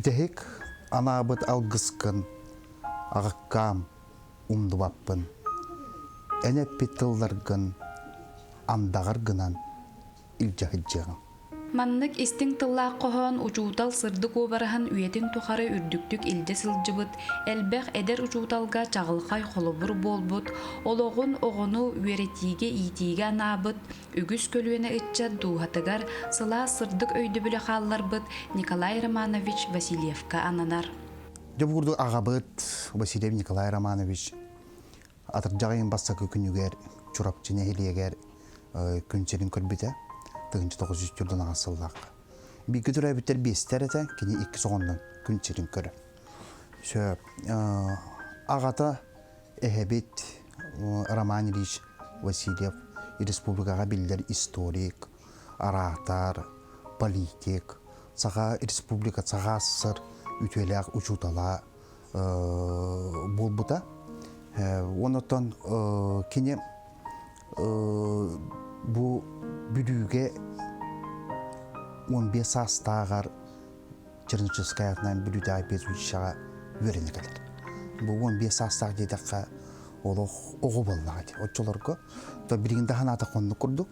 Бүтәһик анабыт алгыскын, ағыққам умдубаппын. Әне петтылларгын, андағаргынан илжахыджағым. Маннык истин тыллаақ қохон учуутал сырдык обарахан үйетин тухары үрдүктүк илде сылжыбыт, элбэх эдер учууталга чағылқай холобур болбут, ологун оғону үеретиге итиге анабыт, үгүс көлүөне ытча дуухатыгар сыла сырдык өйді бүлі қалларбыт Николай Романович Васильевка ананар. Жабурду ағабыт Василий Николай Романович атыржағайын бастақы күнігер, чурапчыне хелиегер күнчерін көрбіті. 1900 жылдан ағасыллақ. Бейгі дүр әбіттер бестер әті, кені 2 соғындан күн черін көрі. Ағата әхәбет Роман Ильич Васильев республикаға білдер историк, аратар, политик, саға республика саға сыр үтеләқ учутала болбыта. Онытан кені бұл бүліге 15 астағар Чернышевскаятынан бүліде айпез ұйшаға өрені кәдір. Бұл 15 астақ дедіққа оғы боллағады. Отчыларға бірігінде ханата қонды күрдік.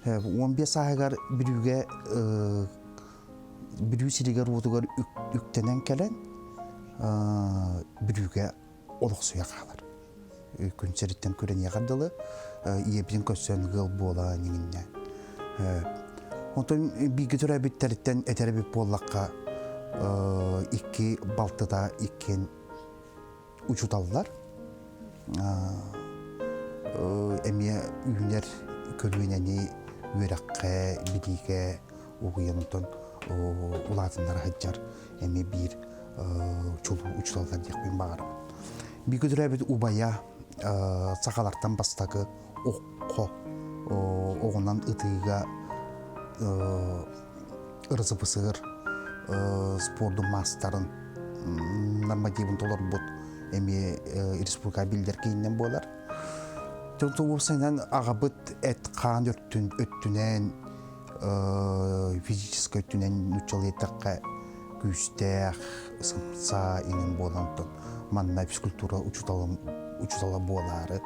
15 ағар бүліге бүлі сирегер отығар үктенен кәлін бүліге олық сұя қалар. Күнсеріттен көрен еғардылы, ебін көссен ғыл бола неңінне. Онтан бейгі түрі әбіттәріттен әтәрі біп болаққа 2 балтыда 2 ұчуталылар. Әме үйінер көлуінені өрәққа, біліге оғыян онтан ұлатынлар ғаджар әме бір ұчуталылар деқпен бағарым. Бейгі түрі әбіт ұбая сақалардан бастағы оққо оғынан ұтыға ырзы-пысығыр спорды мастарын нормативін толар бұд әме республика білдер кейіннен болар. Тонтон болсайнан ағабыт әт қан өттінен физическа өттінен нүтчал етіққа күстәқ, сымса енен болантын манна физкультура учутала болары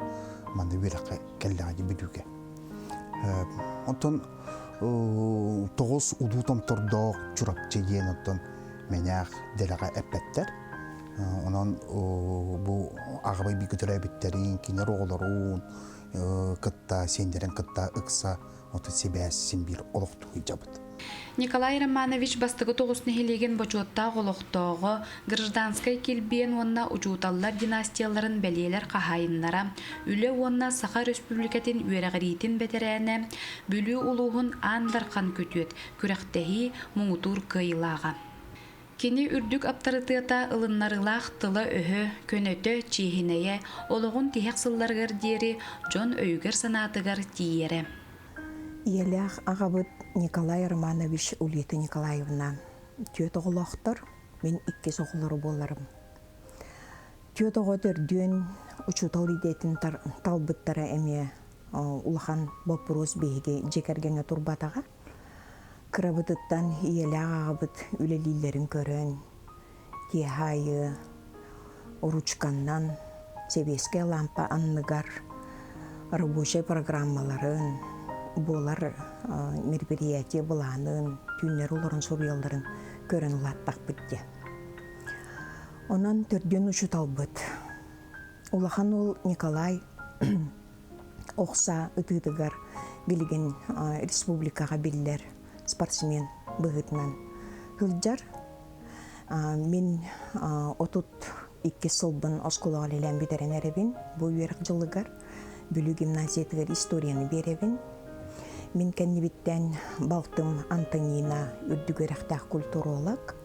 манна вераққа кәлләғады білуге. Онтон 9 удутам тордоқ чурапчы ен онтон менәқ дәләға әппәттер. Онан бұл ағабай бейгітір әбіттерін, кенер оғыларын, қытта, сендерін қытта ұқса, онтон себәсін бір олықтуғы жабыд. Николай Романович бастығы тоғысыны хелеген бачуатта ғолықтығы, гражданскай келбен онна учуталлар династияларын бәлелер қағайынлара, үлі онна Саха Республикатын үйерағыритін бәтерәне, бүлі ұлуғын андарқан көтөт, көрәқтәхи мұңытур кыйлаға. Кені үрдік аптарытыата ылыннарылақ тылы өһі, көнөті чейхінеє, олығын тихек сылларғыр дері, жон өйгір санатығыр тиері. Елях ағабыт Николай Романович Улита Николаевна. Түйет оғылақтыр, мен 2 соғылары боларым. Түйет оғыдыр дүйен ұчутал идетін талбыттары әме ұлақан бопырос бейге жекергені турбатаға. Кырабытыттан елях ағабыт үлелейлерін көрін, тейхайы, ручканнан, себеске лампа анныгар, рабочий программаларын, болар мероприятие буланын, түннер уларын сурыялдарын көрін улаттақ бітті. Онан төрден ұшытал бұд. Улахан ол Николай оқса ұтыдығар білген республикаға білдер спортсмен бұғытынан. Хылжар мен отут 2 сылбын осколаға лелен бідерен әребін, бұл үйерік жылығар бүлі гимназиятығар историяны беребін. Мен кәнебіттен балтым Антонина үрдігерақтақ культуролог,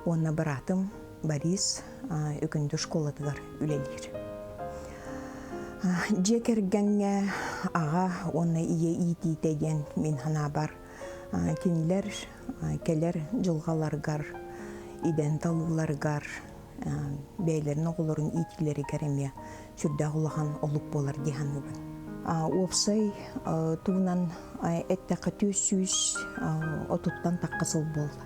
онна баратым Борис өкінді школадығар үлелер. Жекергенге аға онна ие итейдеген мен хана бар. Кенілер келер жылғаларғар, иден талыларғар, бәйлерін оғыларын итілері кәреме сүрді ғылаған олып болар дегенігін. Опсай туынан әттәқі 200 отуттан таққысыл болды.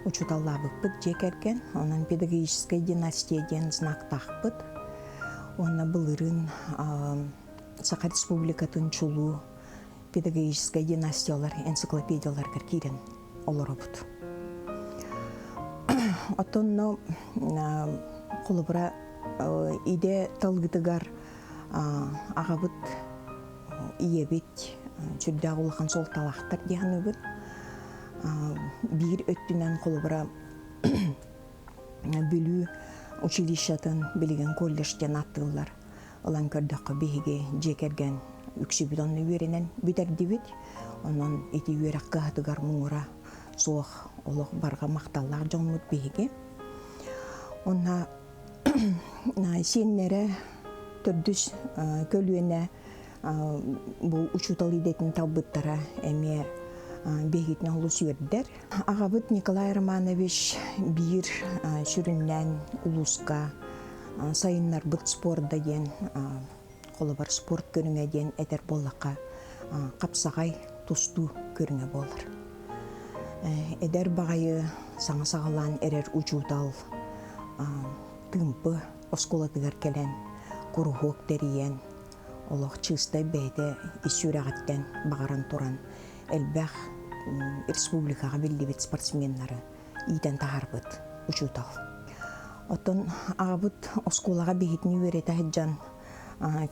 учуталлабыппыт жекерген, онан педагогическая династия ден знактахпыт. Онна былырын Саха Республикатын чулу педагогическая династиялар, энциклопедиялар кирен олоробут. Отонно колубра иде талгытыгар агабыт иебит чүрдә улахан сол талахтар дияныгыт. Бир өттүнен колубра бүлүү училищатын билген колледжден аттылар. Олан көрдөккө биһиге жекерген үксү бидонны үйренен бүтәрдибит. Онан эти үйрәккә хатыгар муңура суох олох барга макталлар жонмут биһиге. Онна сеннере төрдүс көлүенә бу учутал идетин табыттара эме бегитне улус үйрдер. Агабыт Николай Романович бир сүрүннән улуска сайыннар быт спорда ден колобар спорт көрүңө ден этер боллакка капсагай тусту көрүңө болар. Эдер багайы саңа сагалан эрер учутал тымпы осколатыгар келен курухок териен олох чыстай бейте исүрагаттен багаран туран элбэх республикага биллибит спортсменнары итен тахарбыт учутал. Отон агабыт осколага бигитни үйрете хаджан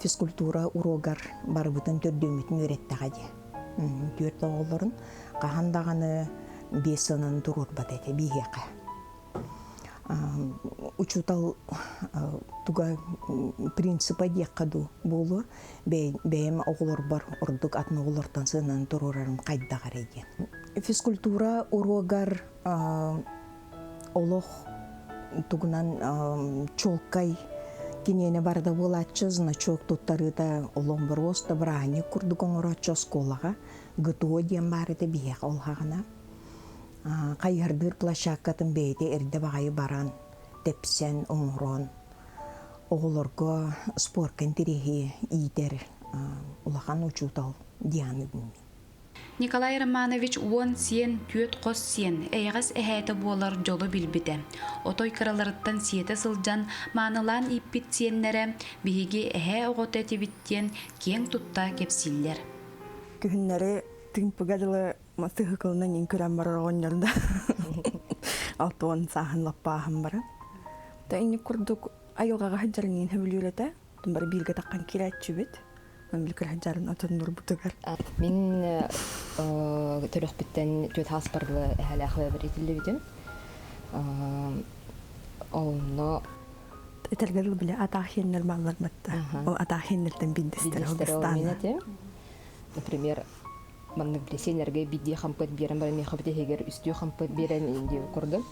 физкультура урогар барбытын төрдөмүтүн үйреттагади. Төрт оголорун кахандаганы бесынын турурбат эте бигеке. Учутал туга принципа декаду болу бейм оголор бар ордук атны оголортан сынын турурарым кайдагар эген. Физкультура урогар олох тугунан чолкай кинене барда болачы, значок туттарыда олом броста брани курдук оңорочо сколага гто дем барыда бие олхагына. Кайырдыр площадкатын бейде эрде багайы баран тепсен оңорон оголорго спорт кентирихи идер улахан учутал дианы. Николай Романович уон сиен түөт қос сиен эйгас эхәйті болар жолу билбите. Отой кыраларыттан сиете сылжан маанылан иппит сиеннере биһиги эхә оғот этибиттен кең тутта кепсиллер. Күһүннәре тымпыгадылы мастыгы кылынан инкүрән барар оңнарда. Алтуан сахан лаппаһын бара. Та инне курдук айылгага хаҗарынын хөбүлүрәтә. Тумбар билге таккан кирәтчүбет. Мемлекет хаҗарын атындыр бутыгар. Мин төрөкбиттен төт хаспарлы әһәлә хәбәр ителде битем. Онно Этергәл белә атахиннер баллар батта. О атахиннерден биндестер Албастан. Например, манны блесенерге бидди хампет берен бар мен хабите хегер үстү хампет берен инде курдым.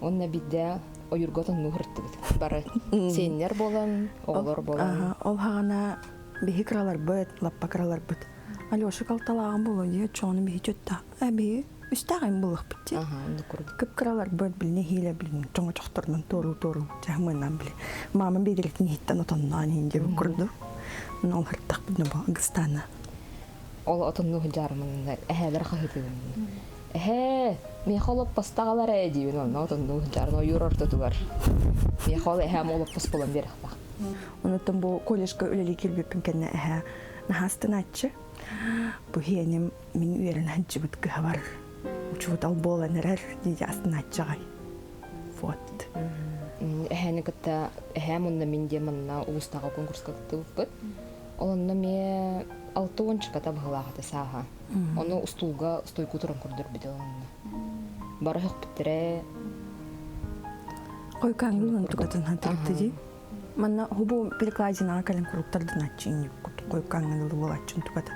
Онна бидде ойурготон нухыртты бит. Бары сеннер болан, оглор болан. Ол хагана бихикралар бит, лаппакралар бит. Алёша калталаган болу дие чоны бихитта. Аби үстәгән булык битте. Кыпкралар бит билне хиле билне. Чоңа чохтордан тору жахманнан биле. Мама бедрек ниттан отоннан инде курду. Нол хыртак бит ба Агстана. Ол отон нухы жармын әһәләр хахитын. Мен холоп постагалар әдибин ол отон нухы жарны юрорты тугар. Мен хол әһәм олоп пос болан бер хата. Онотон бу колледжга үлели килбеппин кенне әһә нахастын атчы. Бу хенем мен үйрен хаҗы бит гавар. Учут ал боланар диде астын атчагай. Вот. Әһәне кытта әһәм онда мен де манна улустагы конкурска кыттып. Онда ме 6 ката баглага саха. Оны устулга стойку туран курдыр бит онда. Бары хак битре. Койкаңлын тугатын хатыртыди. Манна хубу перекладина кален куруттардан атчын койкаңлы болачын тугата.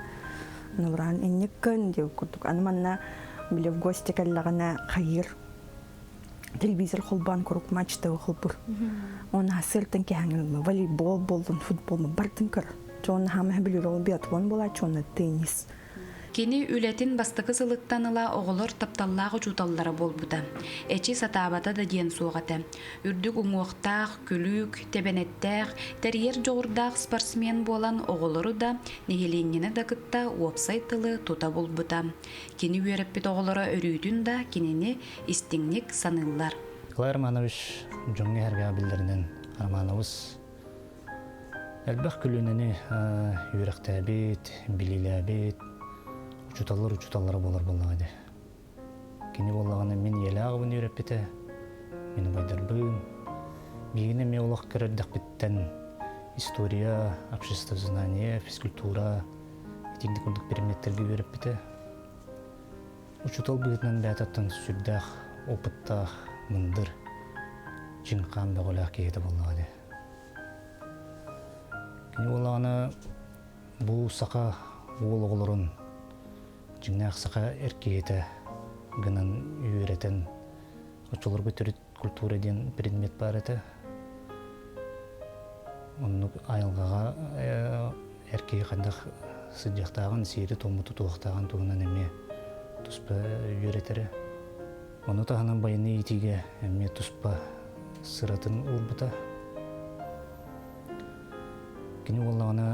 Нуран иннеккен деп курдук. Аны манна биле в гости каллагана хайыр. Телевизор холбан курук матчта холбур. Он хасыртын кеңгелме волейбол болдун, футбол бардын кыр. Чон хам билер ол биатлон бола, чон теннис. Кини үлетин бастыкы сылыттаныла оголор тапталлағы жуталлары болбута. Эчи сатабата да диен суғата. Үрдік уңуақтақ, күлік, тебенеттақ, терьер жоғырдақ спортсмен болан оголору да нехеленгені дакытта уопсай тылы тута болбута. Кини үйереппет оголора өрүйдін да кинини истиңник саныллар. Николай Романович жоңғы әрге білдерінен Романовыз әлбәқ күлінені үйректәбет, біліләбет, учуталлары болар болағады. Кені болағаны мен елі ағыбын үйреппеті, мені байдарбын. Бегіне ме олақ кірердік біттен история, общество знания, физкультура, етекді күрдік предметтерге үйреппеті. Учутал бұғытынан бәтаттан сүрдәқ, опыттақ, мындыр, жинқан бәғолақ кейді болағады. Кені болағаны бұл сақа ол оғылырын жинақ сақа әркейті гынан үйретен очолырғы түріт культура ден предмет бар еті. Оның айылғаға әркей қандақ сыдияқтағын, сейді томыты туақтағын туғынан әме тұспа үйретері. Оны тағынан байыны етеге әме тұспа сыратын ұлбыта. Кені олағына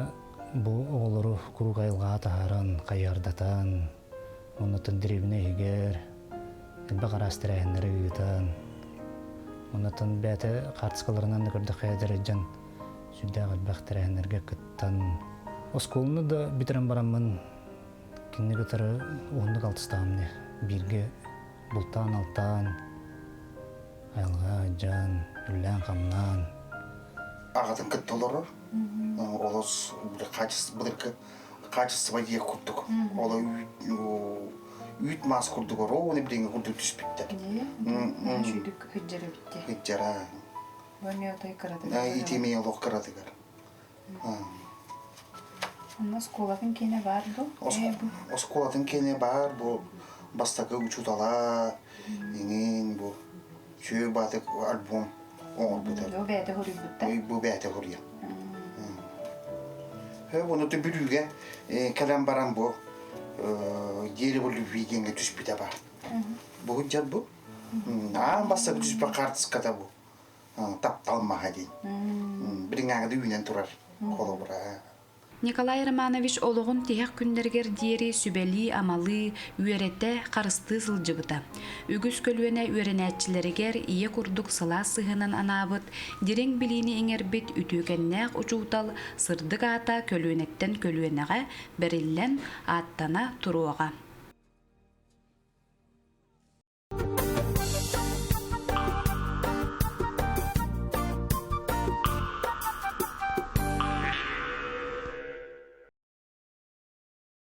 бұл оғылыры күрік айылға тағаран, қайардатан, онытын деревіне егер, әлбі қарастырайынлары үйітан, онытын бәті қартысқаларынан да көрді қайадыр әджан, сүрді әлбәқ тәрәйінлерге күттан. Осколыны да бітірін барамын, кені күтірі оғындық алтыстағымны, бірге бұлтан алтан, айылға әджан, үллән қамнан. Ағатын күтті олары, олыс качество ек күрдік. Ола үйт мас күрдік ұры, оны бірдеңе күрдік түспеттер. Шүйдік хүджері бітті. Хүджері. Бөне отай қырады. Итемей олық қырадығар. Онна сколатын кене бар бұл? Осколатын кене бар, бұл бастағы учутала, енен бұл шөй батық альбом оңыр бұтар. Бұл бәді хүрі бұтта? Бұл бәді хүрі. Оны да бүріге кәлем баран бұл елі бұл үйгенге түспеті бар. Бұл жад бұл. Бастағы түспе қартысқада бұл. Тапталмаға дейін. Бірін ағыды үйінен тұрар. Қолы бұра. Николай Романович олығын тек күндергер дері сүбәли амалы үйеретті қарысты сылжыбыта. Үгіз көлуіне үйеренәтчілерігер ие күрдік сыла сығынан анабыт, дерен біліні еңербет үтігеннәқ ұчуутал сырдық ата көлуінеттен көлуінеға біріллән аттана тұруға.